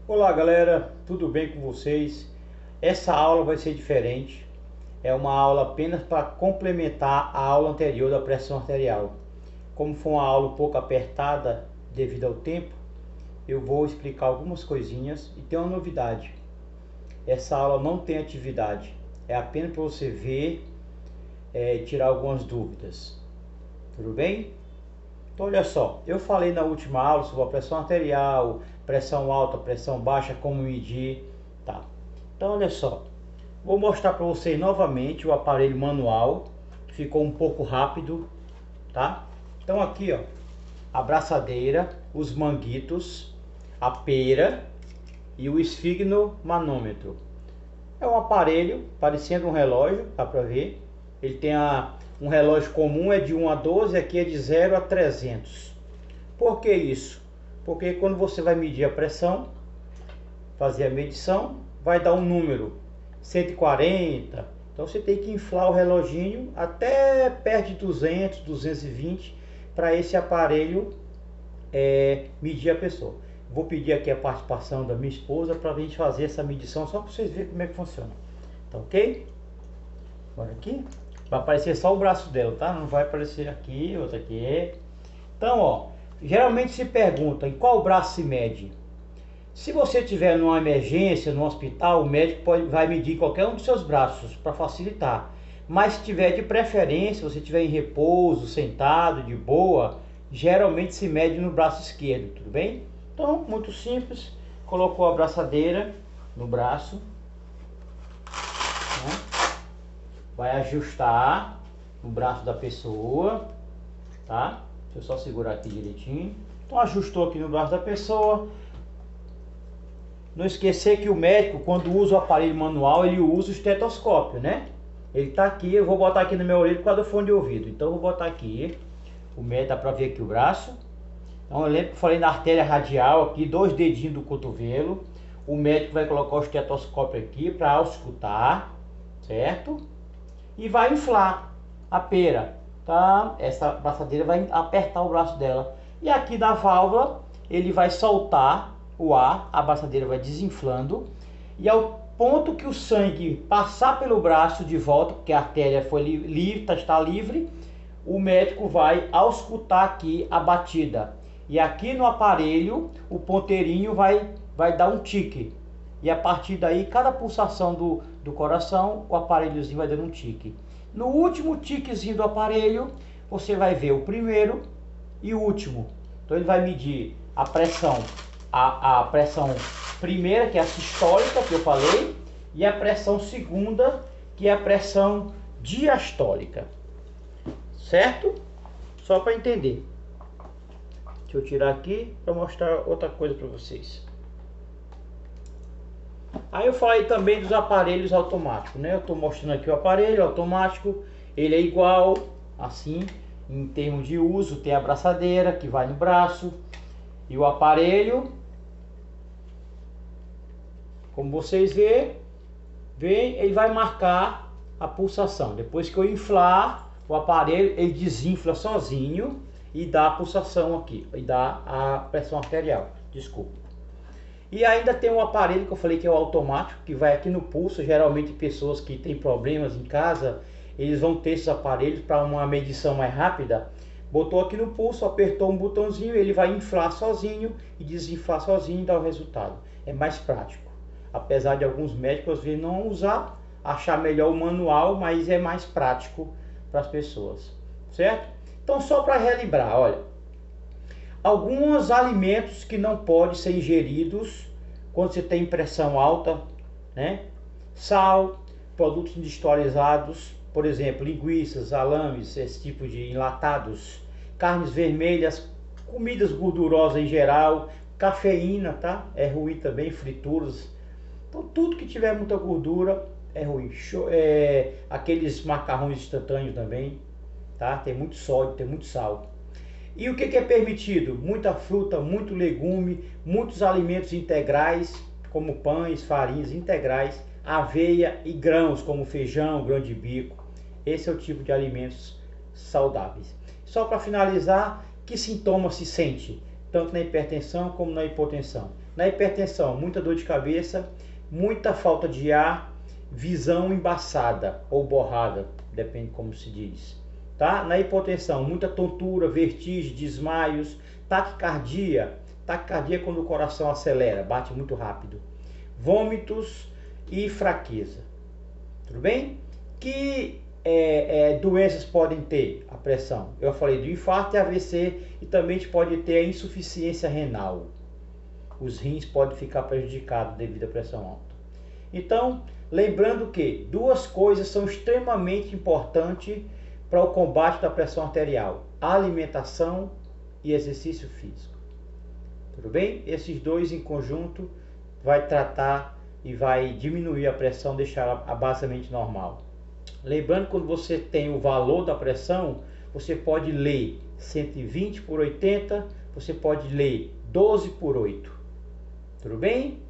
Olá galera, tudo bem com vocês? Essa aula vai ser diferente. É uma aula apenas para complementar a aula anterior da pressão arterial. Como foi uma aula um pouco apertada devido ao tempo, eu vou explicar algumas coisinhas e tem uma novidade. Essa aula não tem atividade, é apenas para você ver e tirar algumas dúvidas. Tudo bem? Então olha só, eu falei na última aula sobre a pressão arterial, pressão alta, pressão baixa, como medir, tá? Então olha só, vou mostrar para vocês novamente o aparelho manual, que ficou um pouco rápido, tá? Então aqui ó, a braçadeira, os manguitos, a pera e o esfigmomanômetro. É um aparelho parecendo um relógio, dá para ver. Ele tem um relógio comum é de 1 a 12, aqui é de 0 a 300. Por que isso? Porque quando você vai medir a pressão, fazer a medição, vai dar um número 140. Então você tem que inflar o reloginho até perto de 200, 220 para esse aparelho medir a pessoa. Vou pedir aqui a participação da minha esposa para a gente fazer essa medição, só para vocês verem como é que funciona. Tá ok? Olha aqui. Vai aparecer só o braço dela, tá? Não vai aparecer aqui, outra aqui. Então, ó, geralmente se pergunta em qual braço se mede. Se você tiver numa emergência, no hospital, o médico vai medir qualquer um dos seus braços para facilitar. Mas se tiver de preferência, você tiver em repouso, sentado, de boa, geralmente se mede no braço esquerdo, tudo bem? Então, muito simples, colocou a braçadeira no braço, né? Vai ajustar no braço da pessoa, tá? Deixa eu só segurar aqui direitinho. Então ajustou aqui no braço da pessoa. Não esquecer que o médico, quando usa o aparelho manual, ele usa o estetoscópio, né? Ele tá aqui, eu vou botar aqui no meu ouvido por causa do fone de ouvido. Então eu vou botar aqui, o médico dá pra ver aqui o braço. Então eu lembro que eu falei na artéria radial aqui, 2 dedinhos do cotovelo. O médico vai colocar o estetoscópio aqui para auscultar, certo? E vai inflar a pera, tá? Essa braçadeira vai apertar o braço dela. E aqui da válvula, ele vai soltar o ar, a braçadeira vai desinflando. E ao ponto que o sangue passar pelo braço de volta, porque a artéria foi livre, está livre, o médico vai auscultar aqui a batida. E aqui no aparelho, o ponteirinho vai dar um tique. E a partir daí, cada pulsação do coração, o aparelhozinho vai dando um tique. No último tiquezinho do aparelho, você vai ver o primeiro e o último. Então ele vai medir a pressão, a pressão primeira, que é a sistólica, que eu falei, e a pressão segunda, que é a pressão diastólica. Certo? Só para entender. Deixa eu tirar aqui para mostrar outra coisa para vocês. Aí eu falei também dos aparelhos automáticos, né? Eu estou mostrando aqui o aparelho automático. Ele é igual, assim, em termos de uso. Tem a braçadeira que vai no braço. E o aparelho, como vocês veem, ele vai marcar a pulsação. Depois que eu inflar o aparelho, ele desinfla sozinho e dá a pulsação aqui, e dá a pressão arterial, desculpa. E ainda tem um aparelho que eu falei que é o automático, que vai aqui no pulso. Geralmente pessoas que têm problemas em casa, eles vão ter esses aparelhos para uma medição mais rápida. Botou aqui no pulso, apertou um botãozinho, ele vai inflar sozinho e desinflar sozinho e dá o resultado. É mais prático. Apesar de alguns médicos às vezes não usar, achar melhor o manual, mas é mais prático para as pessoas, certo? Então só para relembrar, olha, alguns alimentos que não podem ser ingeridos quando você tem pressão alta, né? Sal, produtos industrializados, por exemplo, linguiças, salames, esse tipo de enlatados, carnes vermelhas, comidas gordurosas em geral, cafeína, tá? É ruim também, frituras. Então tudo que tiver muita gordura é ruim. Aqueles macarrões instantâneos também, tá? Tem muito sódio, tem muito sal. E o que é permitido? Muita fruta, muito legume, muitos alimentos integrais, como pães, farinhas integrais, aveia e grãos, como feijão, grão de bico. Esse é o tipo de alimentos saudáveis. Só para finalizar, que sintomas se sente? Tanto na hipertensão como na hipotensão. Na hipertensão, muita dor de cabeça, muita falta de ar, visão embaçada ou borrada, depende como se diz. Tá? Na hipotensão, muita tontura, vertigem, desmaios, taquicardia quando o coração acelera, bate muito rápido, vômitos e fraqueza. Tudo bem? Que doenças podem ter a pressão? Eu falei do infarto e AVC, e também a gente pode ter a insuficiência renal. Os rins podem ficar prejudicados devido à pressão alta. Então, lembrando que duas coisas são extremamente importantes para o combate da pressão arterial: alimentação e exercício físico. Tudo bem? Esses dois em conjunto vai tratar e vai diminuir a pressão, deixar ela basicamente normal. Lembrando, quando você tem o valor da pressão, você pode ler 120 por 80, você pode ler 12 por 8. Tudo bem?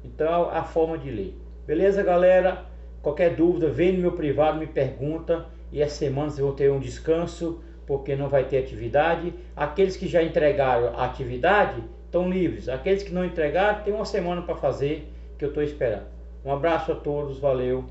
Então, a forma de ler. Beleza, galera? Qualquer dúvida, vem no meu privado, me pergunta. E as semanas eu vou ter um descanso, porque não vai ter atividade. Aqueles que já entregaram a atividade estão livres. Aqueles que não entregaram, tem uma semana para fazer, que eu estou esperando. Um abraço a todos, valeu!